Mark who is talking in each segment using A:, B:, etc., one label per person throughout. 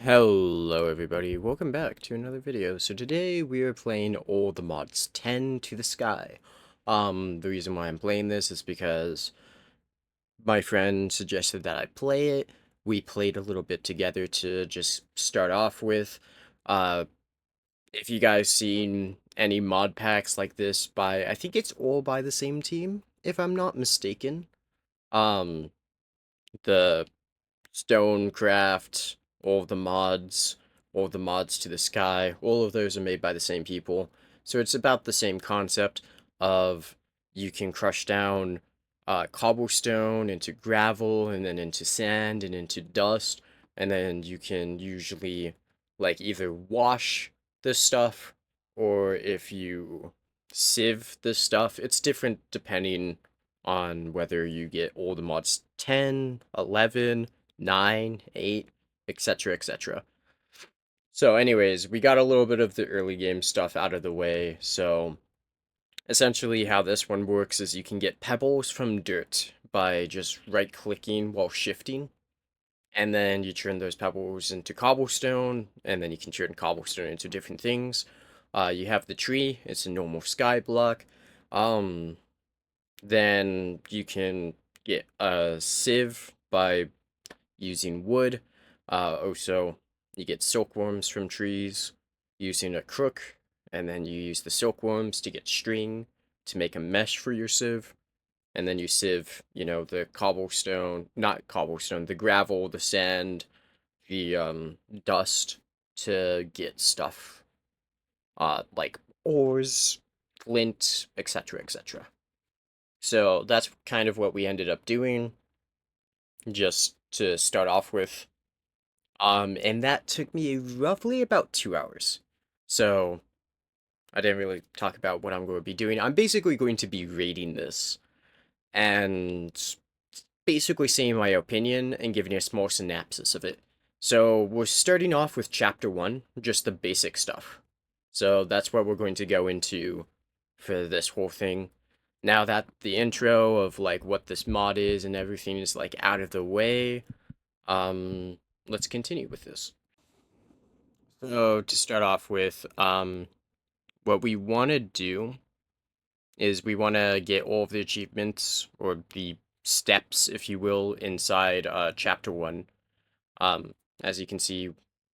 A: Hello everybody, welcome back to another video. So today we are playing all the mods 10 to the sky. The reason why I'm playing this is because my friend suggested that I play it. We played a little bit together to just start off with. Uh, if you guys seen any mod packs like this by, I think it's all by the same team, if I'm not mistaken. Um, the Stonecraft, all of the mods to the sky, all of those are made by the same people. So it's about the same concept of you can crush down cobblestone into gravel and then into sand and into dust, and then you can usually like either wash the stuff or if you sieve the stuff. It's different depending on whether you get all the mods 10, 11, 9, 8, etc., etc. So, anyways, we got a little bit of the early game stuff out of the way. So, essentially, how this one works is you can get pebbles from dirt by just right clicking while shifting, and then you turn those pebbles into cobblestone, and then you can turn cobblestone into different things. You have the tree, it's a normal sky block. Um, then you can get a sieve by using wood. Also, you get silkworms from trees using a crook, and then you use the silkworms to get string to make a mesh for your sieve. And then you sieve, the cobblestone, not cobblestone, the gravel, the sand, the dust to get stuff like ores, flint, etc., etc. So that's kind of what we ended up doing, just to start off with. And that took me roughly about 2 hours. So I didn't really talk about what I'm going to be doing. I'm basically going to be rating this and basically saying my opinion and giving a small synopsis of it. So we're starting off with chapter 1, just the basic stuff. So that's what we're going to go into for this whole thing. Now that the intro of like what this mod is and everything is like out of the way, um, let's continue with this. So to start off with, what we want to do is we want to get all of the achievements or the steps, if you will, inside chapter 1. As you can see,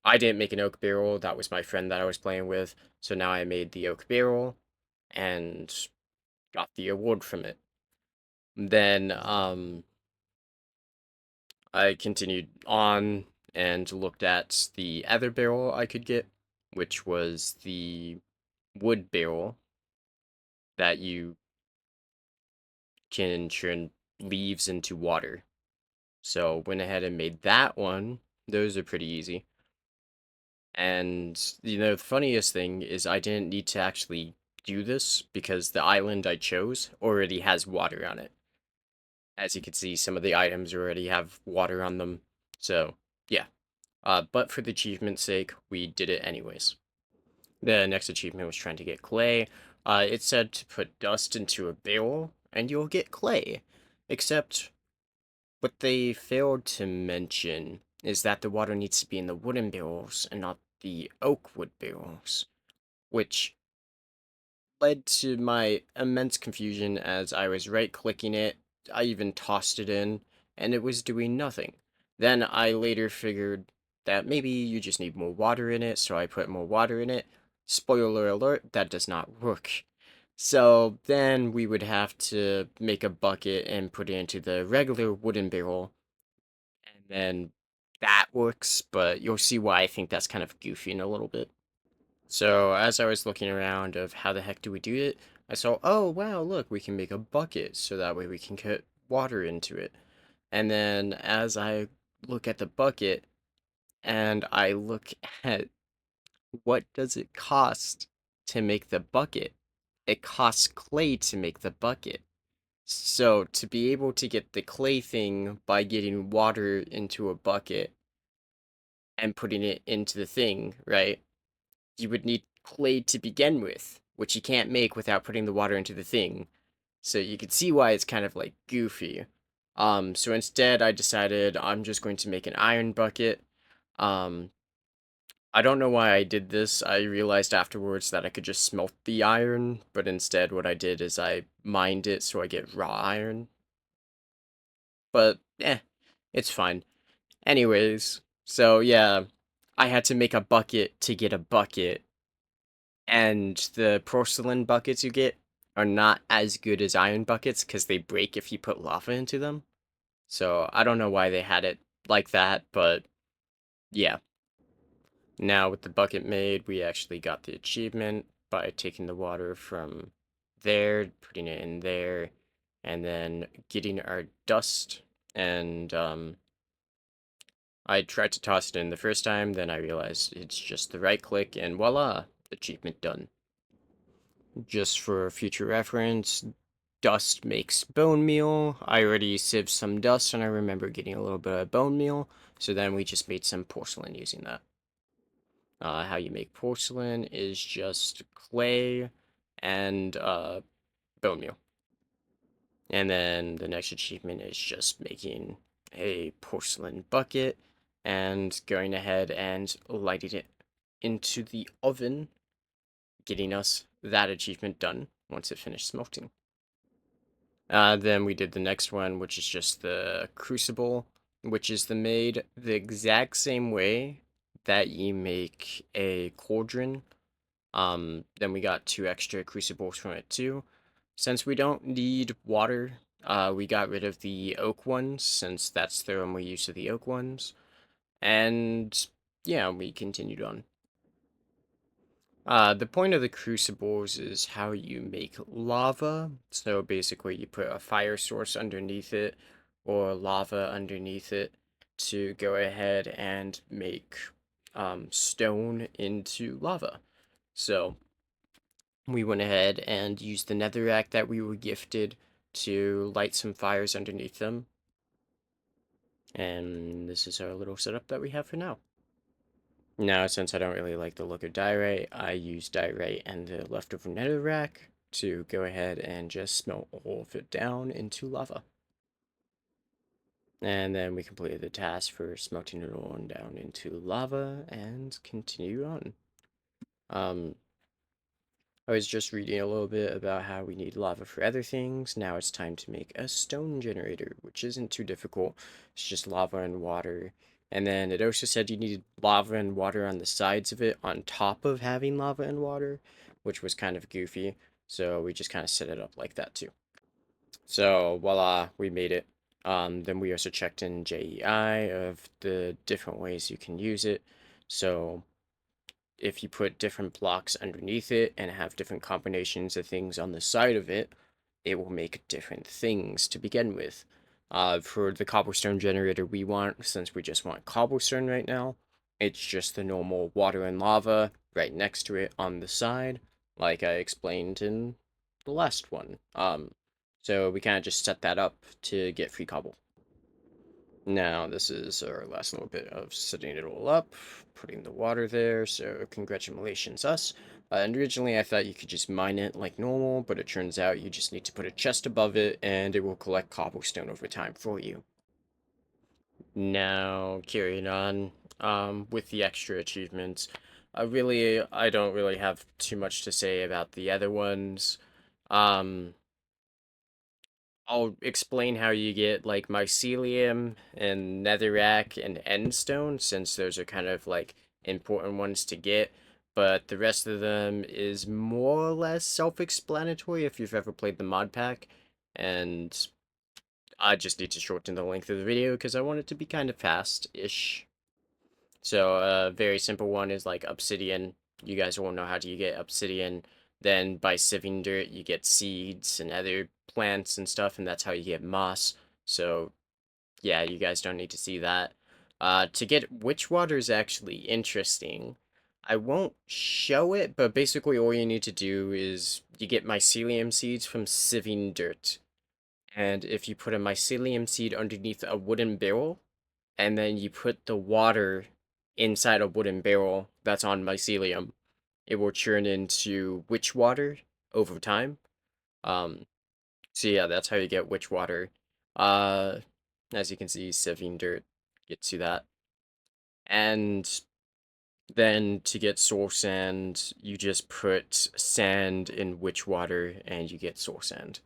A: I didn't make an oak barrel. That was my friend that I was playing with. So now I made the oak barrel and got the award from it. Then I continued on and looked at the other barrel I could get, which was the wood barrel that you can turn leaves into water. So went ahead and made that one. Those are pretty easy. And the funniest thing is I didn't need to actually do this because the island I chose already has water on it. As you can see, some of the items already have water on them. So, yeah. But for the achievement's sake, we did it anyways. The next achievement was trying to get clay. It said to put dust into a barrel, and you'll get clay. Except, what they failed to mention is that the water needs to be in the wooden barrels and not the oak wood barrels, which led to my immense confusion as I was right-clicking it. I even tossed it in, and it was doing nothing. Then I later figured that maybe you just need more water in it, so I put more water in it. Spoiler alert, that does not work. So then we would have to make a bucket and put it into the regular wooden barrel, and then that works, but you'll see why I think that's kind of goofy in a little bit. So as I was looking around of how the heck do we do it, I saw, oh wow, look, we can make a bucket so that way we can put water into it. And then as I look at the bucket and I look at what does it cost to make the bucket, it costs clay to make the bucket. So to be able to get the clay thing by getting water into a bucket and putting it into the thing, right? You would need clay to begin with, which you can't make without putting the water into the thing. So you can see why it's kind of like goofy. So instead I decided I'm just going to make an iron bucket. Um, I don't know why I did this. I realized afterwards that I could just smelt the iron, but instead what I did is I mined it so I get raw iron. But, it's fine. Anyways, so yeah, I had to make a bucket to get a bucket, and the porcelain buckets you get are not as good as iron buckets because they break if you put lava into them. So I don't know why they had it like that, but yeah. Now with the bucket made, we actually got the achievement by taking the water from there, putting it in there, and then getting our dust. And I tried to toss it in the first time, then I realized it's just the right click, and voila, achievement done. Just for future reference, dust makes bone meal. I already sieved some dust, and I remember getting a little bit of bone meal, so then we just made some porcelain using that. How you make porcelain is just clay and bone meal. And then the next achievement is just making a porcelain bucket and going ahead and lighting it into the oven, getting us that achievement done once it finished smelting. Then we did the next one, which is just the crucible, which is made the exact same way that you make a cauldron. Then we got 2 extra crucibles from it too. Since we don't need water, we got rid of the oak ones, since that's the only use of the oak ones. And yeah, we continued on. The point of the crucibles is how you make lava. So basically, you put a fire source underneath it or lava underneath it to go ahead and make stone into lava. So we went ahead and used the netherrack that we were gifted to light some fires underneath them. And this is our little setup that we have for now. Now, since I don't really like the look of diorite, I use diorite and the leftover netherrack to go ahead and just smelt all of it down into lava. And then we completed the task for smelting it all down into lava and continue on. Um, I was just reading a little bit about how we need lava for other things. Now it's time to make a stone generator, which isn't too difficult. It's just lava and water. And then it also said you needed lava and water on the sides of it on top of having lava and water, which was kind of goofy. So we just kind of set it up like that too. So voila, we made it. Then we also checked in JEI of the different ways you can use it. So if you put different blocks underneath it and have different combinations of things on the side of it, it will make different things to begin with. For the cobblestone generator we want, since we just want cobblestone right now, it's just the normal water and lava right next to it on the side, like I explained in the last one. So we kind of just set that up to get free cobble. Now, this is our last little bit of setting it all up, putting the water there, so congratulations us. And originally I thought you could just mine it like normal, but it turns out you just need to put a chest above it, and it will collect cobblestone over time for you. Now, carrying on, with the extra achievements, I don't really have too much to say about the other ones. Um, I'll explain how you get like mycelium and netherrack and endstone, since those are kind of like important ones to get. But the rest of them is more or less self-explanatory if you've ever played the mod pack. And I just need to shorten the length of the video because I want it to be kind of fast-ish. So a very simple one is like obsidian. You guys won't know how to get obsidian. Then by sieving dirt, you get seeds and other plants and stuff, and that's how you get moss. So yeah, you guys don't need to see that. To get witch water is actually interesting. I won't show it, but basically all you need to do is you get mycelium seeds from sieving dirt. And if you put a mycelium seed underneath a wooden barrel, and then you put the water inside a wooden barrel that's on mycelium, it will churn into witch water over time. Um, so yeah, that's how you get witch water. Uh, as you can see, sieving dirt gets you that. And Then to get soul sand, you just put sand in witch water and you get soul sand.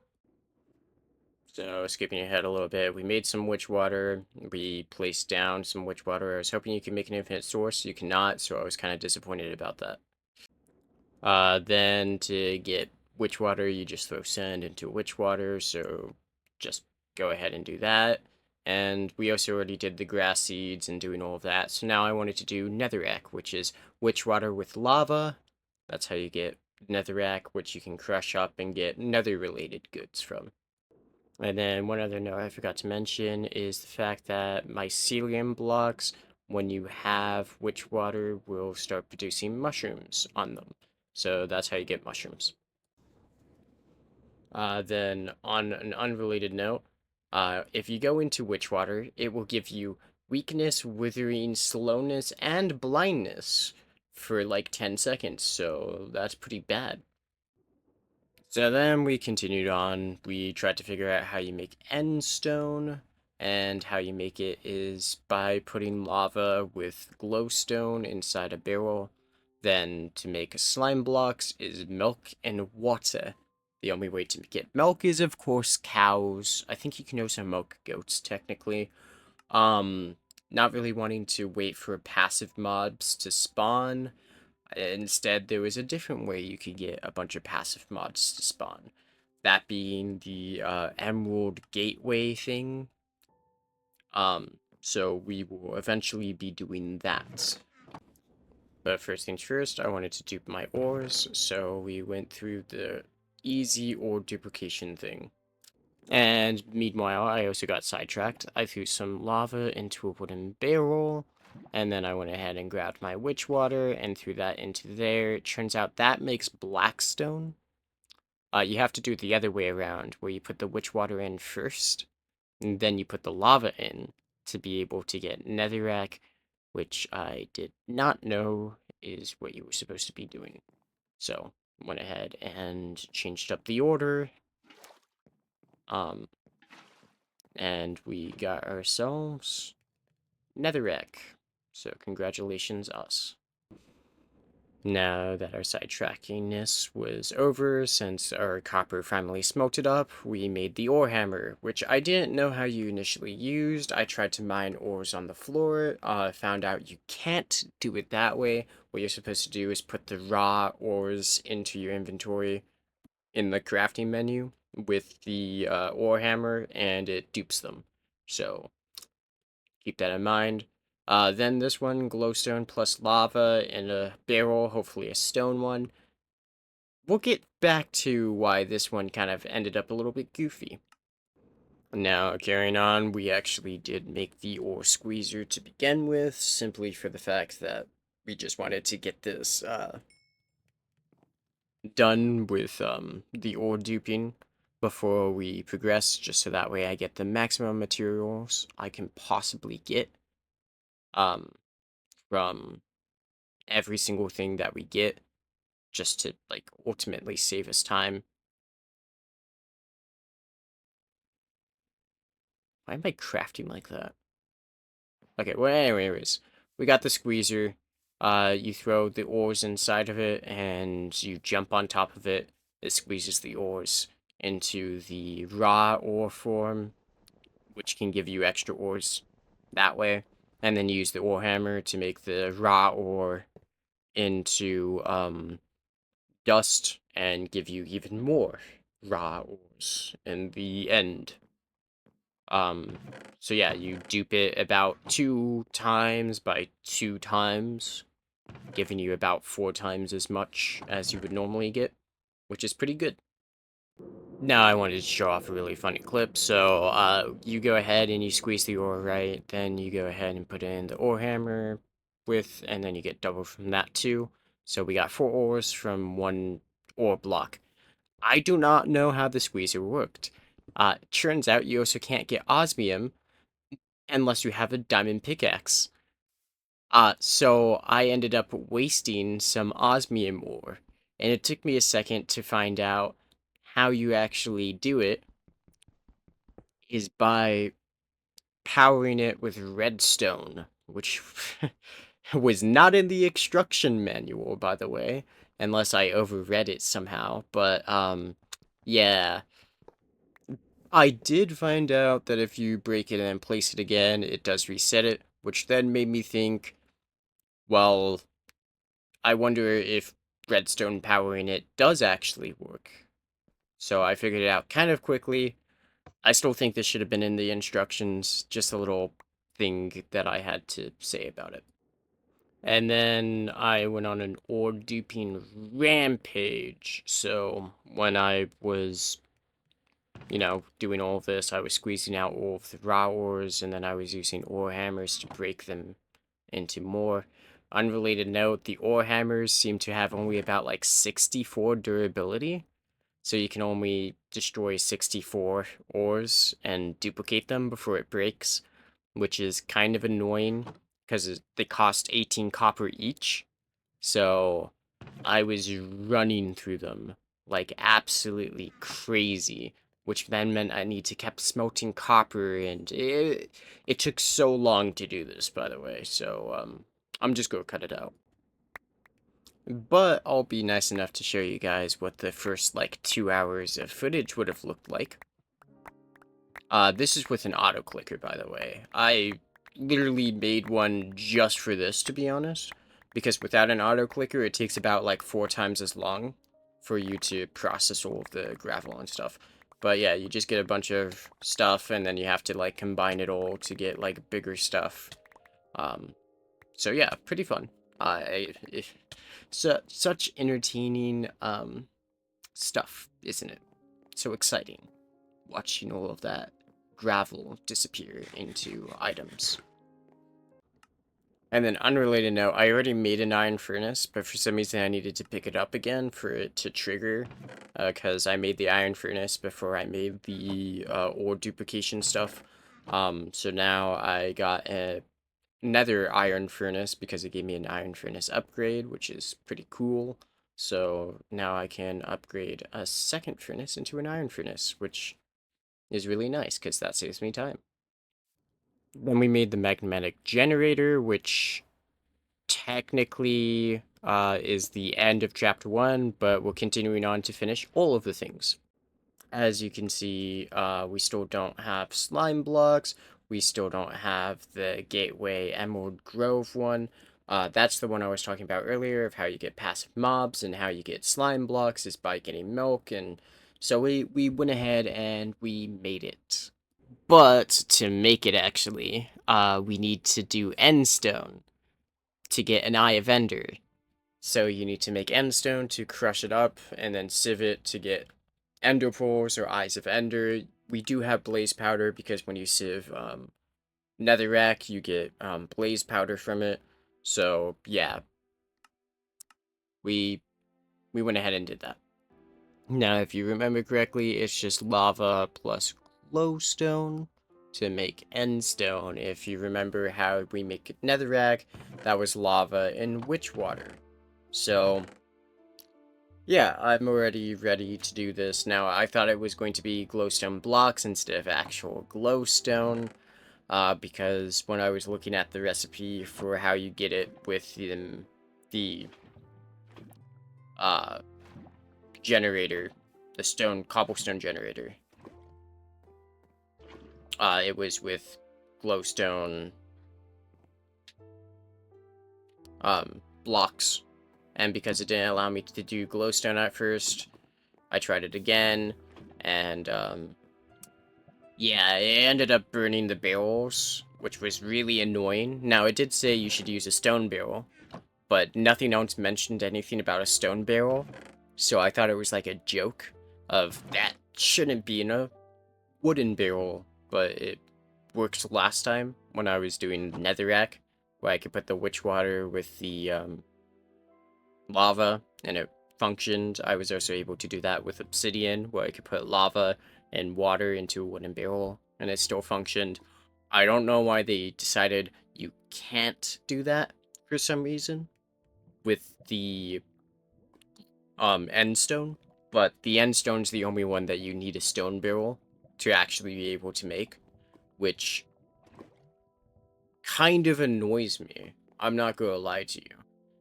A: So skipping ahead a little bit, we made some witch water. We placed down some witch water. I was hoping you could make an infinite source. You cannot, so I was kind of disappointed about that. Then to get witch water, you just throw sand into witch water. So just go ahead and do that. And we also already did the grass seeds and doing all of that. So now I wanted to do netherrack, which is witch water with lava. That's how you get netherrack, which you can crush up and get nether related goods from. And then one other note I forgot to mention is the fact that mycelium blocks, when you have witch water, will start producing mushrooms on them. So that's how you get mushrooms. Then on an unrelated note, if you go into witch water, it will give you weakness, withering, slowness, and blindness for like 10 seconds. So that's pretty bad. So then we continued on. We tried to figure out how you make end stone, and how you make it is by putting lava with glowstone inside a barrel. Then to make slime blocks is milk and water. The only way to get milk is, of course, cows. I think you can also milk goats, technically. Um, Not really wanting to wait for passive mobs to spawn. Instead, there was a different way you could get a bunch of passive mods to spawn. That being the Emerald Gateway thing. So we will eventually be doing that. But first things first, I wanted to dupe my ores, so we went through the easy ore duplication thing. And meanwhile, I also got sidetracked. I threw some lava into a wooden barrel, and then I went ahead and grabbed my witch water and threw that into there. It turns out that makes blackstone. You have to do it the other way around, where you put the witch water in first, and then you put the lava in to be able to get netherrack, which I did not know is what you were supposed to be doing. So, went ahead and changed up the order. Um, and we got ourselves netherrack. So congratulations us. Now that our sidetrackingness was over, since our copper finally smelted up, we made the ore hammer, which I didn't know how you initially used. I tried to mine ores on the floor, found out you can't do it that way. What you're supposed to do is put the raw ores into your inventory in the crafting menu with the ore hammer, and it dupes them. So keep that in mind. Then this one, glowstone plus lava in a barrel, hopefully a stone one. We'll get back to why this one kind of ended up a little bit goofy. Now, carrying on, we actually did make the ore squeezer to begin with, simply for the fact that we just wanted to get this done with the ore duping before we progress, just so that way I get the maximum materials I can possibly get um, from every single thing that we get, just to like ultimately save us time. Why am I crafting like that? Okay, well, anyways, we got the squeezer. You throw the ores inside of it, and you jump on top of it. It squeezes the ores into the raw ore form, which can give you extra ores that way. And then use the ore hammer to make the raw ore into dust and give you even more raw ores in the end. Um, so yeah, you dupe it about 2 times by 2 times, giving you about 4 times as much as you would normally get, which is pretty good. Now I wanted to show off a really funny clip, so you go ahead and you squeeze the ore right, then you go ahead and put in the ore hammer with, and then you get double from that too. So we got 4 ores from 1 ore block. I do not know how the squeezer worked. Turns out you also can't get osmium unless you have a diamond pickaxe. So I ended up wasting some osmium ore, and it took me a second to find out how you actually do it is by powering it with redstone, which was not in the instruction manual, by the way, unless I overread it somehow. But yeah, I did find out that if you break it and place it again, it does reset it, which then made me think, well, I wonder if redstone powering it does actually work. So I figured it out kind of quickly. I still think this should have been in the instructions, just a little thing that I had to say about it. And then I went on an ore duping rampage. So when I was, doing all of this, I was squeezing out all of the raw ores, and then I was using ore hammers to break them into more. Unrelated note, the ore hammers seem to have only about like 64 durability. So you can only destroy 64 ores and duplicate them before it breaks, which is kind of annoying because they cost 18 copper each. So I was running through them like absolutely crazy, which then meant I need to keep smelting copper, and it took so long to do this, by the way. So I'm just gonna cut it out. But I'll be nice enough to show you guys what the first like 2 hours of footage would have looked like. This is with an auto clicker, by the way. I literally made one just for this, to be honest, because without an auto clicker, it takes about like 4 times as long for you to process all of the gravel and stuff. But yeah, you just get a bunch of stuff, and then you have to like combine it all to get like bigger stuff. So yeah, pretty fun. Such entertaining stuff, isn't it? So exciting watching all of that gravel disappear into items. And then unrelated note, I already made an iron furnace, but for some reason I needed to pick it up again for it to trigger, because I made the iron furnace before I made the ore duplication stuff. So now I got another iron furnace because it gave me an iron furnace upgrade, which is pretty cool. So now I can upgrade a second furnace into an iron furnace, which is really nice because that saves me time. Then we made the magnetic generator, which technically is the end of chapter 1, but we're continuing on to finish all of the things. As you can see, we still don't have slime blocks. We still don't have the Gateway Emerald Grove one. That's the one I was talking about earlier, of how you get passive mobs and how you get slime blocks is by getting milk. And so we went ahead and we made it. But to make it actually, we need to do endstone to get an Eye of Ender. So you need to make endstone to crush it up, and then sieve it to get ender pearls or eyes of ender. We do have blaze powder because when you sieve netherrack, you get blaze powder from it. So yeah, we went ahead and did that. Now, if you remember correctly, it's just lava plus glowstone to make endstone. If you remember how we make netherrack, that was lava and witch water. So yeah, I'm already ready to do this. Now, I thought it was going to be glowstone blocks instead of actual glowstone, because when I was looking at the recipe for how you get it with the uh, generator, the cobblestone generator, it was with glowstone blocks, and because it didn't allow me to do glowstone at first, I tried it again, and yeah, it ended up burning the barrels, which was really annoying. Now, it did say you should use a stone barrel, but nothing else mentioned anything about a stone barrel, so I thought it was like a joke of that shouldn't be in a wooden barrel, but it worked last time when I was doing netherrack, where I could put the witch water with the lava, and it functioned. I was also able to do that with obsidian, where I could put lava and water into a wooden barrel, and it still functioned. I don't know why they decided you can't do that for some reason with the endstone, but the endstone's the only one that you need a stone barrel to actually be able to make, which kind of annoys me. I'm not gonna lie to you.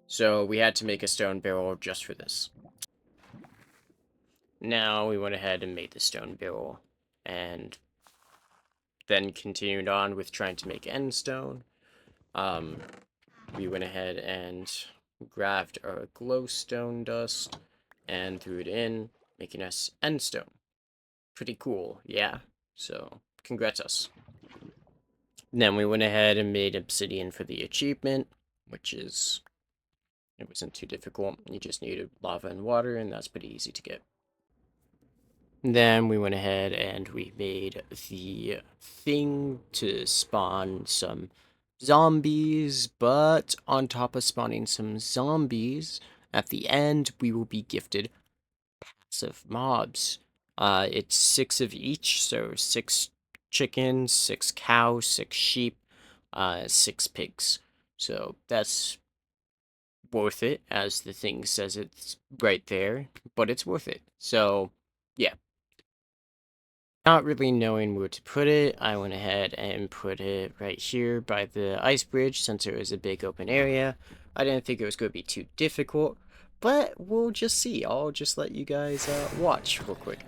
A: So we had to make a stone barrel just for this. Now we went ahead and made the stone barrel, and then continued on with trying to make end stone. Um, we went ahead and grabbed our glowstone dust and threw it in, making us end stone. Pretty cool, yeah. So, congrats us. Then we went ahead and made obsidian for the achievement, which is, it wasn't too difficult. You just needed lava and water, and that's pretty easy to get. Then we went ahead and we made the thing to spawn some zombies, but on top of spawning some zombies, at the end we will be gifted passive mobs. It's 6 of each, so 6 chickens, 6 cows, 6 sheep, 6 pigs. So that's worth it, as the thing says it's right there, but it's worth it. So, yeah. Not really knowing where to put it, I went ahead and put it right here by the ice bridge since it was a big open area. I didn't think it was going to be too difficult, but we'll just see. I'll just let you guys watch real quick.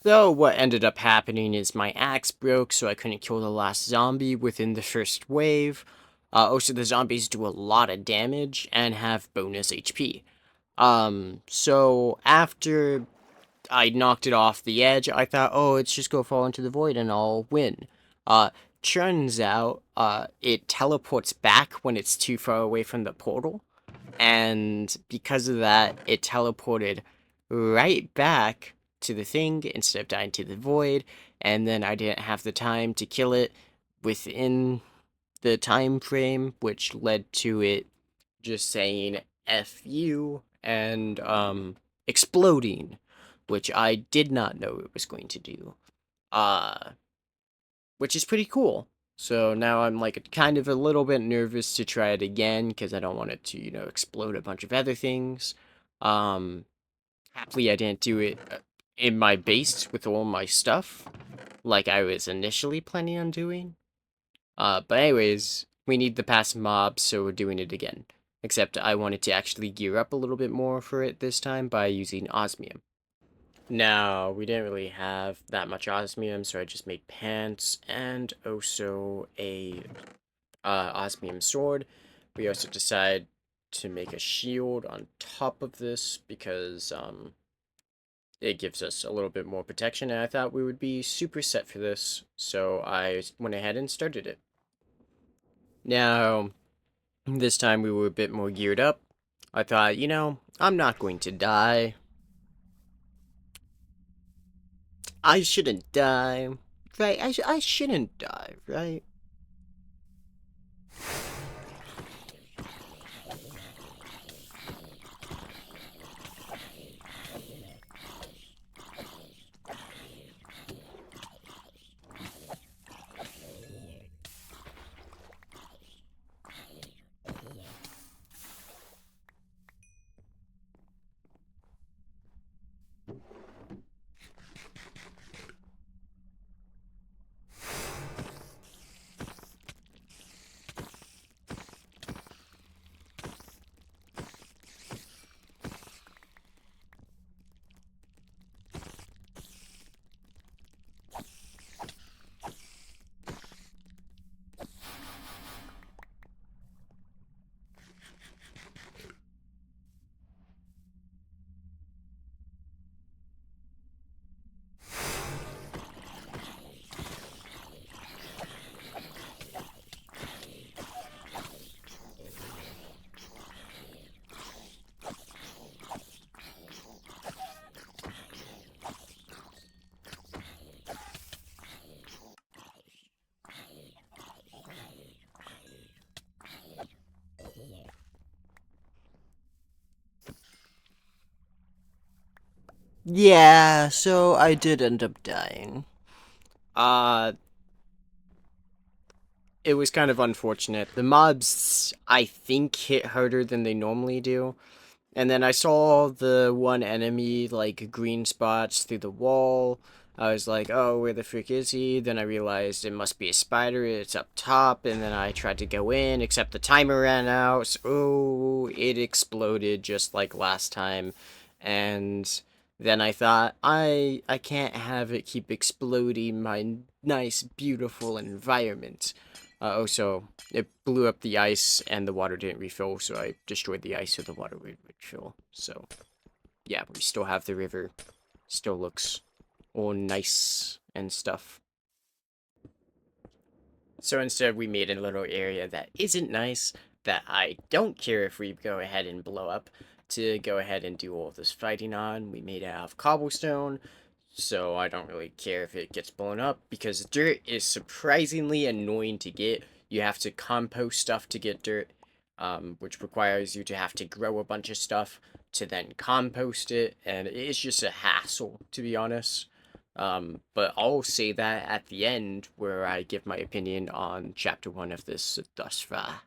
A: So what ended up happening is my axe broke, so I couldn't kill the last zombie within the first wave. Also, the zombies do a lot of damage and have bonus HP. So after I knocked it off the edge, I thought, oh, it's just go fall into the void and I'll win. Uh, Turns out, it teleports back when it's too far away from the portal. And because of that, it teleported right back to the thing instead of dying to the void. And then I didn't have the time to kill it within the time frame, which led to it just saying F you and exploding, which I did not know it was going to do. Uh which is pretty cool. So now I'm like kind of a little bit nervous to try it again because I don't want it to, explode a bunch of other things. Um Happily I didn't do it in my base with all my stuff like I was initially planning on doing. But anyways, we need the past mob, so we're doing it again. Except I wanted to actually gear up a little bit more for it this time by using osmium. Now, we didn't really have that much osmium, so I just made pants and also a osmium sword. We also decided to make a shield on top of this because it gives us a little bit more protection, and I thought we would be super set for this, so I went ahead and started it. Now, this time we were a bit more geared up. I thought, I'm not going to die. I shouldn't die. Right? I shouldn't die, right?
B: Yeah, so I did end up dying.
A: Uh, it was kind of unfortunate. The mobs, I think, hit harder than they normally do. And then I saw the one enemy, like, green spots through the wall. I was like, oh, where the frick is he? Then I realized it must be a spider, it's up top. And then I tried to go in, except the timer ran out. So it exploded just like last time. And then I thought, I can't have it keep exploding my nice, beautiful environment. Also, it blew up the ice and the water didn't refill, so I destroyed the ice so the water would refill. So, yeah, we still have the river. Still looks all nice and stuff. So instead, we made a little area that isn't nice, that I don't care if we go ahead and blow up, to go ahead and do all this fighting on. We made it out of cobblestone, so I don't really care if it gets blown up, because dirt is surprisingly annoying to get. You have to compost stuff to get dirt, which requires you to have to grow a bunch of stuff to then compost it, and it's just a hassle, to be honest. But I'll say that at the end where I give my opinion on chapter 1 of this thus far.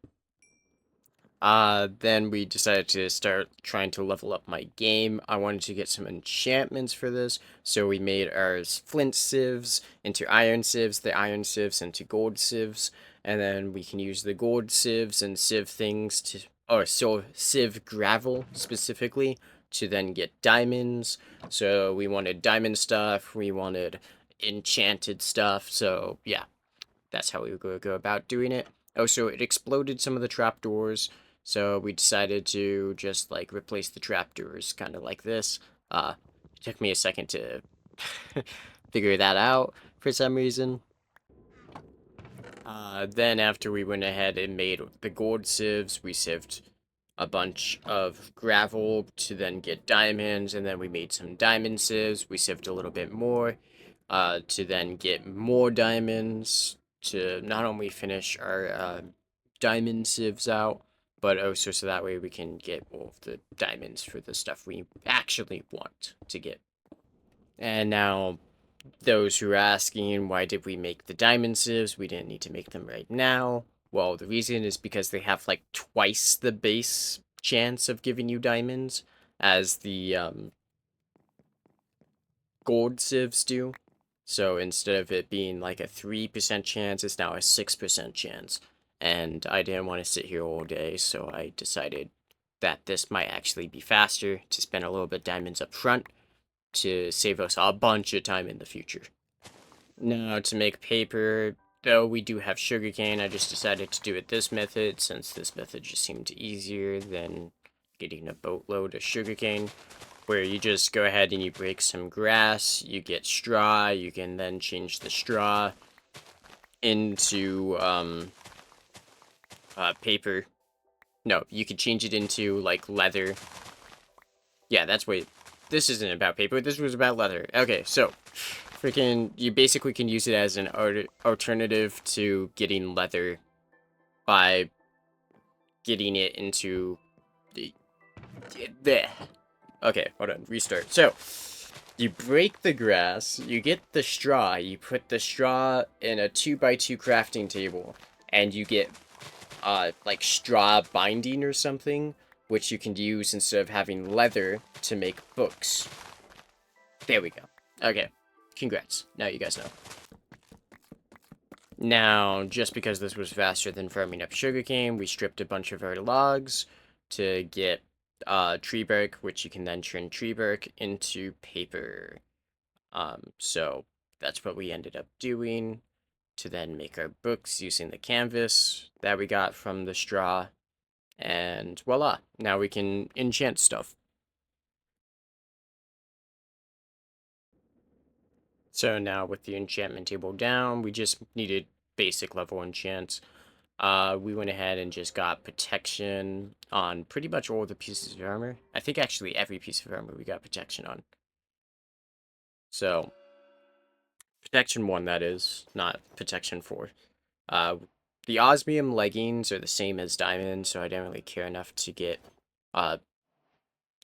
A: Then we decided to start trying to level up my game. I wanted to get some enchantments for this, so we made our flint sieves into iron sieves, the iron sieves into gold sieves, and then we can use the gold sieves and sieve things to, or so sieve gravel specifically, to then get diamonds. So we wanted diamond stuff, we wanted enchanted stuff, so yeah, that's how we would go about doing it. Oh, so it exploded some of the trapdoors, so we decided to just like replace the trapdoors kind of like this. It took me a second to figure that out for some reason. Then after we went ahead and made the gold sieves, we sieved a bunch of gravel to then get diamonds, and then we made some diamond sieves. We sieved a little bit more to then get more diamonds to not only finish our diamond sieves out, but also so that way we can get all of the diamonds for the stuff we actually want to get. And now those who are asking why did we make the diamond sieves, we didn't need to make them right now. Well, the reason is because they have like twice the base chance of giving you diamonds as the gold sieves do. So instead of it being like a 3% chance, it's now a 6% chance. And I didn't want to sit here all day, so I decided that this might actually be faster to spend a little bit of diamonds up front to save us a bunch of time in the future. Now, to make paper, though we do have sugarcane, I just decided to do it this method since this method just seemed easier than getting a boatload of sugarcane. Where you just go ahead and you break some grass, you get straw, you can then change the straw into paper. No, you could change it into like leather. Yeah, that's what. This isn't about paper. This was about leather. Okay, so freaking, you basically can use it as an alternative to getting leather by getting it into the. Okay, hold on. Restart. So you break the grass, you get the straw, you put the straw in a 2x2 crafting table, and you get like straw binding or something, which you can use instead of having leather to make books. There we go. Okay. Congrats. Now you guys know. Now, just because this was faster than farming up sugarcane, we stripped a bunch of our logs to get tree bark, which you can then turn tree bark into paper. So that's what we ended up doing to then make our books using the canvas that we got from the straw. And voila, now we can enchant stuff. So now with the enchantment table down, we just needed basic level enchants. We went ahead and just got protection on pretty much all the pieces of armor. I think actually every piece of armor we got protection on. So, protection 1, that is, not protection 4. Uh, the osmium leggings are the same as diamond, so I didn't really care enough to get uh,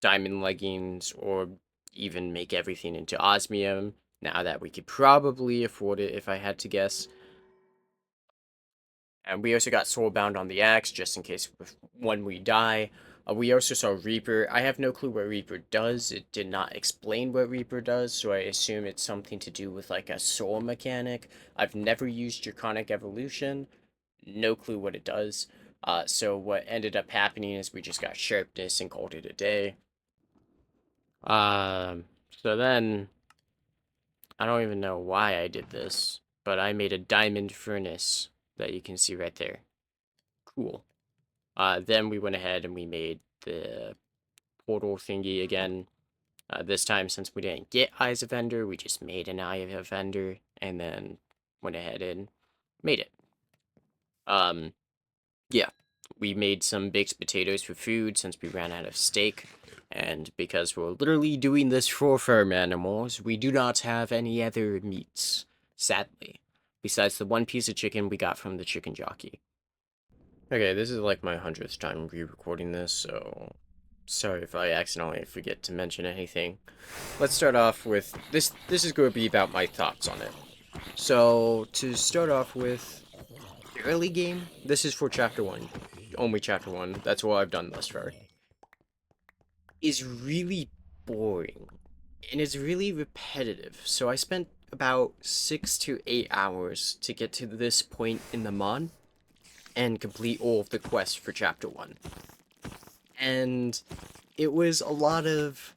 A: diamond leggings or even make everything into osmium, now that we could probably afford it if I had to guess. And we also got soulbound on the axe, just in case when we die. We also saw Reaper. I have no clue what Reaper does. It did not explain what Reaper does, so I assume it's something to do with like a soul mechanic. I've never used Draconic Evolution. No clue what it does. So what ended up happening is we just got sharpness and called it a day. So then I don't even know why I did this, but I made a diamond furnace that you can see right there. Cool. Then we went ahead and we made the portal thingy again. This time, since we didn't get Eyes of Ender, we just made an Eye of Ender and then went ahead and made it. Um, yeah, we made some baked potatoes for food since we ran out of steak. And because we're literally doing this for farm animals, we do not have any other meats, sadly. Besides the one piece of chicken we got from the chicken jockey. Okay, this is like my 100th time re-recording this, so sorry if I accidentally forget to mention anything. Let's start off with this. This is going to be about my thoughts on it. So to start off with the early game, this is for chapter one, only chapter one. That's all I've done thus far. Is really boring and it's really repetitive. So I spent about 6 to 8 hours to get to this point in the mod and complete all of the quests for chapter one. And it was a lot of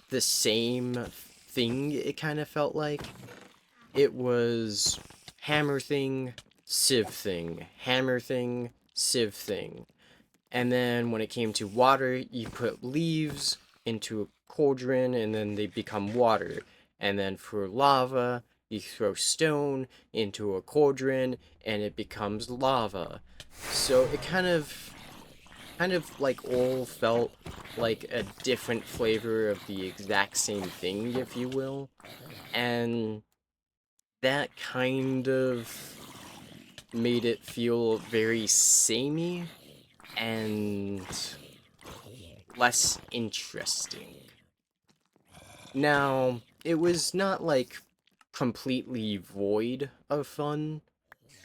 A: the same thing, it kind of felt like. It was hammer thing, sieve thing, hammer thing, sieve thing. And then when it came to water, you put leaves into a cauldron and then they become water. And then for lava, you throw stone into a cauldron and it becomes lava. So it kind of like all felt like a different flavor of the exact same thing, if you will. And that kind of made it feel very samey and less interesting. Now, it was not like completely void of fun,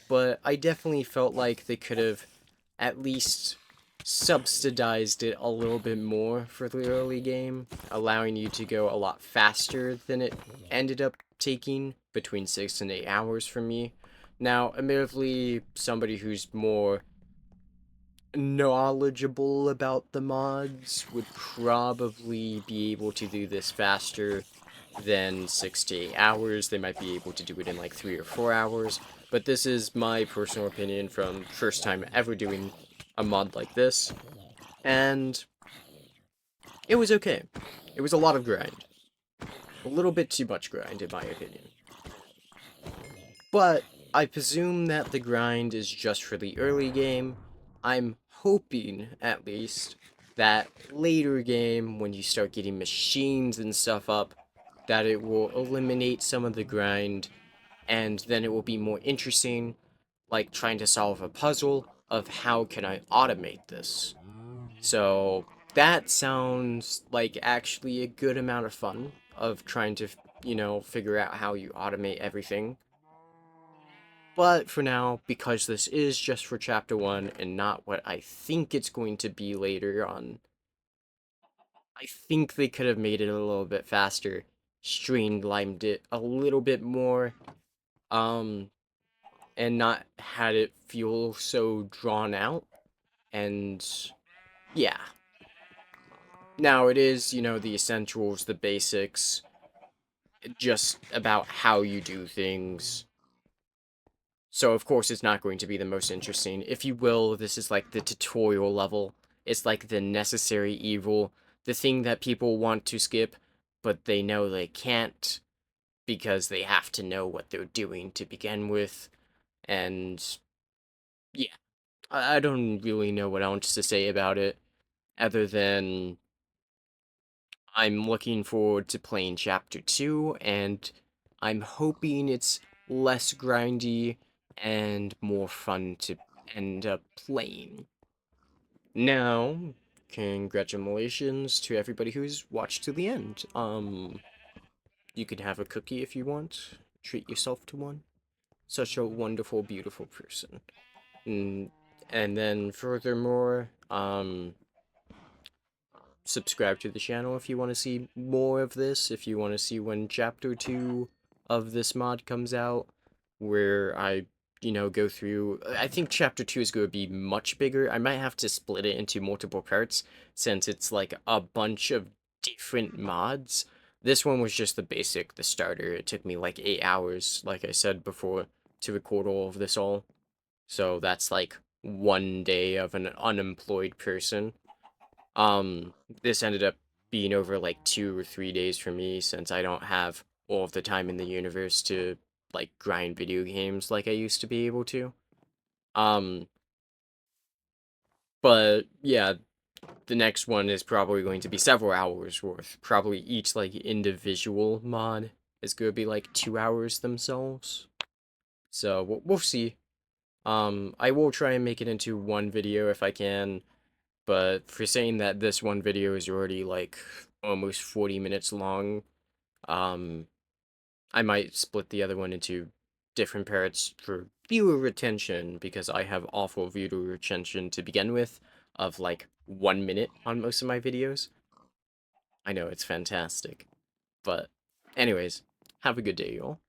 A: but I definitely felt like they could have at least subsidized it a little bit more for the early game, allowing you to go a lot faster than it ended up taking, between 6 and 8 hours for me. Now, admittedly, somebody who's more knowledgeable about the mods would probably be able to do this faster than 6 to 8 hours. They might be able to do it in like 3 or 4 hours. But this is my personal opinion from first time ever doing a mod like this. And it was okay. It was a lot of grind. A little bit too much grind, in my opinion. But I presume that the grind is just for the early game. I'm hoping, at least, that later game, when you start getting machines and stuff up, that it will eliminate some of the grind, and then it will be more interesting, like trying to solve a puzzle of how can I automate this. So that sounds like actually a good amount of fun of trying to, figure out how you automate everything. But for now, because this is just for chapter 1 and not what I think it's going to be later on, I think they could have made it a little bit faster, streamlined it a little bit more, um, and not had it feel so drawn out. And yeah. Now it is, the essentials, the basics, just about how you do things. So of course it's not going to be the most interesting. If you will, this is like the tutorial level. It's like the necessary evil, the thing that people want to skip, but they know they can't because they have to know what they're doing to begin with. And yeah, I don't really know what else to say about it other than I'm looking forward to playing Chapter 2, and I'm hoping it's less grindy and more fun to end up playing. Now, congratulations to everybody who's watched to the end. You can have a cookie if you want. Treat yourself to one. Such a wonderful, beautiful person. Mm, and then furthermore, subscribe to the channel if you want to see more of this, if you want to see when chapter 2 of this mod comes out, where I, go through. I think chapter 2 is going to be much bigger. I might have to split it into multiple parts since it's like a bunch of different mods. This one was just the basic, the starter. It took me like 8 hours, like I said before, to record all of this all. So that's like one day of an unemployed person. This ended up being over like 2 or 3 days for me since I don't have all of the time in the universe to like grind video games like I used to be able to. Um, but yeah, the next one is probably going to be several hours worth. Probably each like individual mod is going to be like 2 hours themselves. So we'll see. I will try and make it into one video if I can. But for saying that this one video is already like almost 40 minutes long, um, I might split the other one into different parts for viewer retention because I have awful viewer retention to begin with of like 1 minute on most of my videos. I know it's fantastic. But anyways, have a good day, y'all.